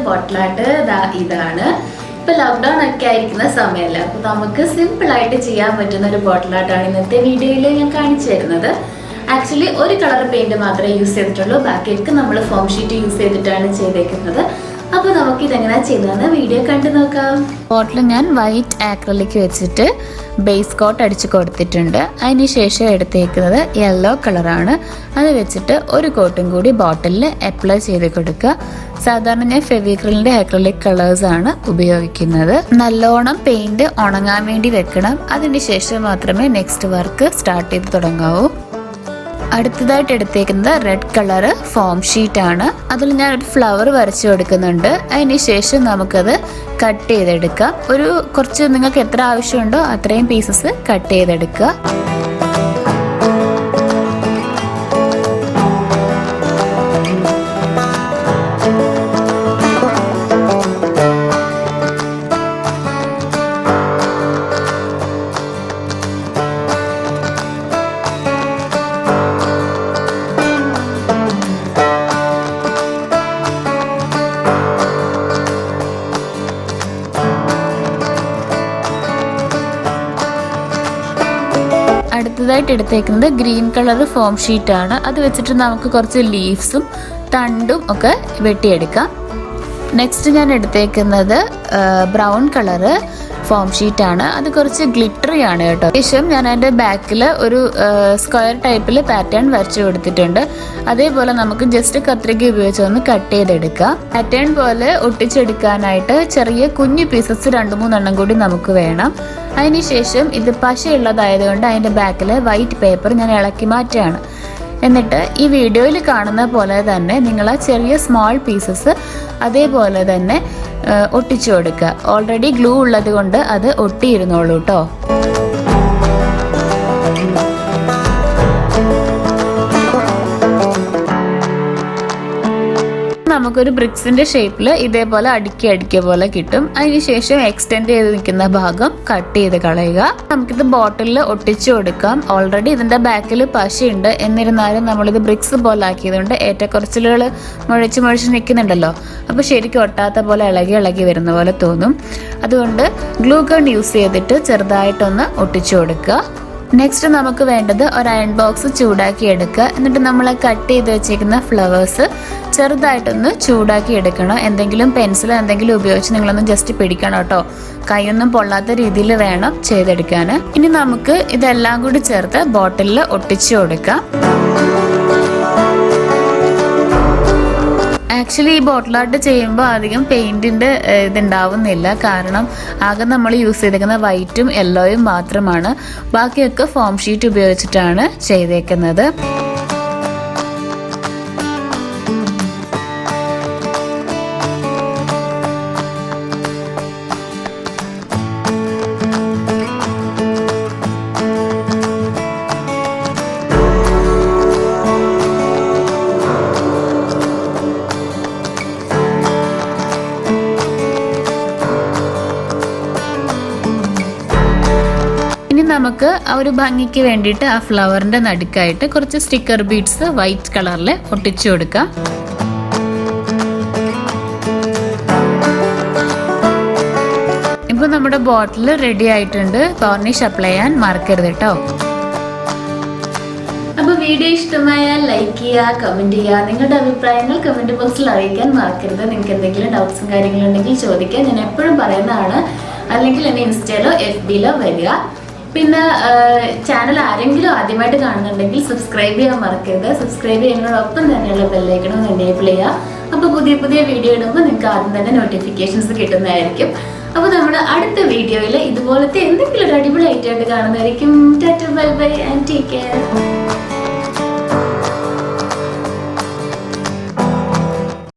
Bottle art ഇതാണ്. ഇപ്പോൾ lockdown ഒക്കെ ആയിരിക്കുന്ന സമയമല്ല, അപ്പോൾ നമുക്ക് സിമ്പിളായിട്ട് ചെയ്യാൻ പറ്റുന്ന ഒരു ബോട്ടിൽ ആർട്ടാണ് ഇന്നത്തെ വീഡിയോയിൽ ഞാൻ കാണിച്ചു തരുന്നത്. ആക്ച്വലി ഒരു കളർ പെയിന്റ് മാത്രമേ യൂസ് ചെയ്തിട്ടുള്ളൂ, ബാക്കിയൊക്കെ നമ്മൾ ഫോം ഷീറ്റ് യൂസ് ചെയ്തിട്ടാണ് ചെയ്തേക്കുന്നത്. അപ്പോൾ നമുക്ക് ഇതെങ്ങനെയാണ് ചെയ്യുന്നതെന്ന് വീഡിയോ കണ്ടു നോക്കാം. ബോട്ടിൽ ഞാൻ വൈറ്റ് ആക്രിലിക് വെച്ചിട്ട് ബേസ് കോട്ട് അടിച്ച് കൊടുത്തിട്ടുണ്ട്. അതിന് ശേഷം എടുത്തേക്കുന്നത് യെല്ലോ കളറാണ്. അത് വെച്ചിട്ട് ഒരു കോട്ടും കൂടി ബോട്ടിലിൽ അപ്ലൈ ചെയ്ത് കൊടുക്കുക. സാധാരണ ഞാൻ ഫെവിക്രിലിൻ്റെ അക്രിലിക് കളേഴ്സാണ് ഉപയോഗിക്കുന്നത്. നല്ലോണം പെയിൻറ് ഉണങ്ങാൻ വേണ്ടി വെക്കണം. അതിന് ശേഷം മാത്രമേ നെക്സ്റ്റ് വർക്ക് സ്റ്റാർട്ട് ചെയ്ത് തുടങ്ങാവൂ. അടുത്തതായിട്ട് എടുത്തേക്കുന്നത് റെഡ് കളറ് ഫോം ഷീറ്റ് ആണ്. അതിൽ ഞാൻ ഒരു ഫ്ലവർ വരച്ചു കൊടുക്കുന്നുണ്ട്. അതിന് ശേഷം നമുക്കത് കട്ട് ചെയ്തെടുക്കാം. കുറച്ച് നിങ്ങൾക്ക് എത്ര ആവശ്യമുണ്ടോ അത്രയും പീസസ് കട്ട് ചെയ്തെടുക്കുക. അടുത്തതായിട്ട് എടുത്തേക്കുന്നത് ഗ്രീൻ കളർ ഫോം ഷീറ്റ് ആണ്. അത് വെച്ചിട്ട് നമുക്ക് കുറച്ച് ലീവ്സും തണ്ടും ഒക്കെ വെട്ടിയെടുക്കാം. നെക്സ്റ്റ് ഞാൻ എടുത്തേക്കുന്നത് ബ്രൗൺ കളറ് ഫോം ഷീറ്റ് ആണ്. അത് കുറച്ച് ഗ്ലിറ്ററി ആണ് കേട്ടോ. ശേഷം ഞാൻ അതിൻ്റെ ബാക്കിൽ ഒരു സ്ക്വയർ ടൈപ്പിൽ പാറ്റേൺ വരച്ചു കൊടുത്തിട്ടുണ്ട്. അതേപോലെ നമുക്ക് ജസ്റ്റ് കത്രിക ഉപയോഗിച്ച് ഒന്ന് കട്ട് ചെയ്തെടുക്കാം. പാറ്റേൺ പോലെ ഒട്ടിച്ചെടുക്കാനായിട്ട് ചെറിയ കുഞ്ഞു പീസസ് 2-3 കൂടി നമുക്ക് വേണം. അതിനുശേഷം ഇത് പശയുള്ളതായതുകൊണ്ട് അതിൻ്റെ ബാക്കിൽ വൈറ്റ് പേപ്പർ ഞാൻ ഇളക്കി മാറ്റുകയാണ്. എന്നിട്ട് ഈ വീഡിയോയിൽ കാണുന്ന പോലെ തന്നെ നിങ്ങൾ ആ ചെറിയ സ്മോൾ പീസസ് അതേപോലെ തന്നെ ഒട്ടിച്ചു കൊടുക്കുക. ഓൾറെഡി ഗ്ലൂ ഉള്ളത് കൊണ്ട് അത് ഒട്ടിയിരുന്നോളൂ കേട്ടോ. നമുക്കൊരു ബ്രിക്സിന്റെ ഷേപ്പിൽ ഇതേപോലെ അടുക്കി പോലെ കിട്ടും. അതിനുശേഷം എക്സ്റ്റെൻഡ് ചെയ്ത് നിൽക്കുന്ന ഭാഗം കട്ട് ചെയ്ത് കളയുക. നമുക്കിത് ബോട്ടിലിൽ ഒട്ടിച്ചു കൊടുക്കാം. ഓൾറെഡി ഇതിന്റെ ബാക്കിൽ പശയുണ്ട്. എന്നിരുന്നാലും നമ്മളിത് ബ്രിക്സ് പോലെ ആക്കിയതുകൊണ്ട് ഏറ്റക്കുറച്ചിലുകൾ മുഴച്ച് നിൽക്കുന്നുണ്ടല്ലോ. അപ്പോൾ ശരിക്കും ഒട്ടാത്ത പോലെ ഇളകി വരുന്ന പോലെ തോന്നും. അതുകൊണ്ട് ഗ്ലൂ ഗൺ യൂസ് ചെയ്തിട്ട് ചെറുതായിട്ടൊന്ന് ഒട്ടിച്ചു കൊടുക്കുക. നെക്സ്റ്റ് നമുക്ക് വേണ്ടത് ഒരു അയൺ ബോക്സ് ചൂടാക്കി എടുക്കുക. എന്നിട്ട് നമ്മൾ കട്ട് ചെയ്ത് വെച്ചേക്കുന്ന ഫ്ലവേഴ്സ് ചെറുതായിട്ടൊന്ന് ചൂടാക്കി എടുക്കണം. എന്തെങ്കിലും പെൻസിലോ എന്തെങ്കിലും ഉപയോഗിച്ച് നിങ്ങളൊന്ന് ജസ്റ്റ് പിടിക്കണം കേട്ടോ. കൈയൊന്നും പൊള്ളാത്ത രീതിയിൽ വേണം ചെയ്തെടുക്കാൻ. ഇനി നമുക്ക് ഇതെല്ലാം കൂടി ചേർത്ത് ബോട്ടിലിൽ ഒട്ടിച്ചു കൊടുക്കാം. ആക്ച്വലി ഈ ബോട്ടിൽ ആർട്ട് ചെയ്യുമ്പോൾ അധികം പെയിൻറ്റിൻ്റെ ഇതുണ്ടാവുന്നില്ല. കാരണം ആകെ നമ്മൾ യൂസ് ചെയ്തേക്കുന്ന വൈറ്റും യെല്ലോയും മാത്രമാണ്. ബാക്കിയൊക്കെ ഫോം ഷീറ്റ് ഉപയോഗിച്ചിട്ടാണ് ചെയ്തേക്കുന്നത്. നമുക്ക് ആ ഒരു ഭംഗിക്ക് വേണ്ടിയിട്ട് ആ ഫ്ലവറിന്റെ നടുക്കായിട്ട് കുറച്ച് സ്റ്റിക്കർ ബീഡ്സ് വൈറ്റ് കളറിൽ ഒട്ടിച്ചു കൊടുക്കാം. ഇപ്പോൾ നമ്മുടെ ബോട്ടിൽ റെഡി ആയിട്ടുണ്ട്. വാർണിഷ് അപ്ലൈ ചെയ്യാൻ മറക്കരുത് കേട്ടോ. അപ്പോൾ വീഡിയോ ഇഷ്ടമായാൽ ലൈക്ക് ചെയ്യുക, കമൻറ്റ് ചെയ്യുക. നിങ്ങളുടെ അഭിപ്രായങ്ങൾ കമൻറ്റ് ബോക്സിൽ അറിയിക്കാൻ മറക്കരുത്. നിങ്ങൾക്ക് എന്തെങ്കിലും ഡൗട്ട്സും കാര്യങ്ങളുണ്ടെങ്കിൽ ചോദിക്കുക. ഞാൻ എപ്പോഴും പറയുന്നതാണ്. അല്ലെങ്കിൽ എന്നെ ഇൻസ്റ്റയിലോ FBയിലോ വരിക. പിന്നെ ചാനൽ ആരെങ്കിലും ആദ്യമായിട്ട് കാണുന്നുണ്ടെങ്കിൽ സബ്സ്ക്രൈബ് ചെയ്യാൻ മറക്കരുത്. സബ്സ്ക്രൈബ് ചെയ്യുന്നതോടൊപ്പം തന്നെയുള്ള ബെല്ലൈക്കൺ എനേബിൾ ചെയ്യുക. അപ്പോൾ പുതിയ വീഡിയോ ഇടുമ്പോൾ നിങ്ങൾക്ക് ആദ്യം തന്നെ നോട്ടിഫിക്കേഷൻസ് കിട്ടുന്നതായിരിക്കും. അപ്പോൾ നമ്മൾ അടുത്ത വീഡിയോയിൽ ഇതുപോലത്തെ എന്തെങ്കിലും ഒരു അടിപൊളി ഐറ്റമായിട്ട് കാണുന്നതായിരിക്കും. Tata bye bye and take care.